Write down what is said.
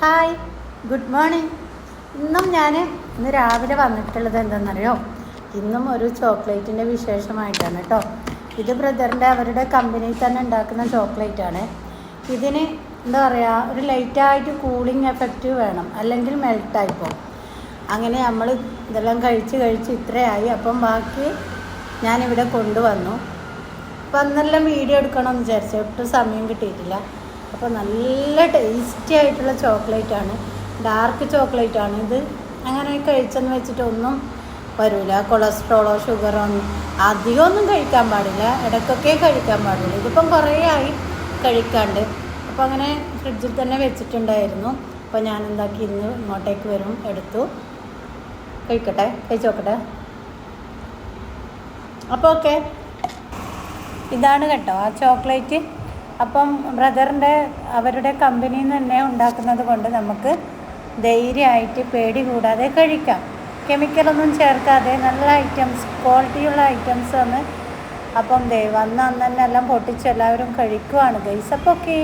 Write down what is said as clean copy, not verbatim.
Hi, good morning. ഇന്ന് രാവിലെ വന്നിട്ടുള്ളത് എന്താണെന്നറിയോ? ഇന്നും ഒരു ചോക്ലേറ്റിൻ്റെ വിശേഷമായിട്ടാണ് കേട്ടോ. ഇത് ബ്രദറിൻ്റെ അവരുടെ കമ്പനിയിൽ തന്നെ ഉണ്ടാക്കുന്ന ചോക്ലേറ്റാണ്. ഇതിന് എന്താ പറയുക, ഒരു ലൈറ്റായിട്ട് കൂളിംഗ് എഫക്റ്റ് വേണം, അല്ലെങ്കിൽ മെൽട്ടായി പോകും. അങ്ങനെ നമ്മൾ ഇതെല്ലാം കഴിച്ച് ഇത്രയായി. അപ്പം ബാക്കി ഞാനിവിടെ കൊണ്ടുവന്നു. അപ്പം അന്നെല്ലാം വീഡിയോ എടുക്കണമെന്ന് വിചാരിച്ചു, ഒട്ടും സമയം കിട്ടിയിട്ടില്ല. അപ്പോൾ നല്ല ടേസ്റ്റി ആയിട്ടുള്ള ചോക്ലേറ്റാണ്, ഡാർക്ക് ചോക്ലേറ്റാണ് ഇത്. അങ്ങനെ കഴിച്ചെന്ന് വെച്ചിട്ടൊന്നും വരില്ല. കൊളസ്ട്രോളോ ഷുഗറോ അധികമൊന്നും കഴിക്കാൻ പാടില്ല, ഇടയ്ക്കൊക്കെ കഴിക്കാൻ പാടില്ല. ഇതിപ്പം കുറേ ആയി കഴിക്കാണ്ട്. അപ്പോൾ അങ്ങനെ ഫ്രിഡ്ജിൽ തന്നെ വെച്ചിട്ടുണ്ടായിരുന്നു. അപ്പോൾ ഞാൻ എന്താക്കി, ഇന്ന് ഇങ്ങോട്ടേക്ക് വരും, എടുത്തു കഴിച്ചു നോക്കട്ടെ. അപ്പോൾ ഓക്കെ, ഇതാണ് കേട്ടോ ആ ചോക്ലേറ്റ്. അപ്പം ബ്രദറിൻ്റെ അവരുടെ കമ്പനിയിൽ നിന്ന് തന്നെ ഉണ്ടാക്കുന്നത് കൊണ്ട് നമുക്ക് ധൈര്യമായിട്ട് പേടി കൂടാതെ കഴിക്കാം. കെമിക്കലൊന്നും ചേർക്കാതെ നല്ല ഐറ്റംസ്, ക്വാളിറ്റിയുള്ള ഐറ്റംസ് ആണ്. അപ്പം വന്ന അന്ന് തന്നെ എല്ലാം പൊട്ടിച്ച് എല്ലാവരും കഴിക്കുവാണ് ഗൈസ്. അപ്പോൾ ഓക്കെ.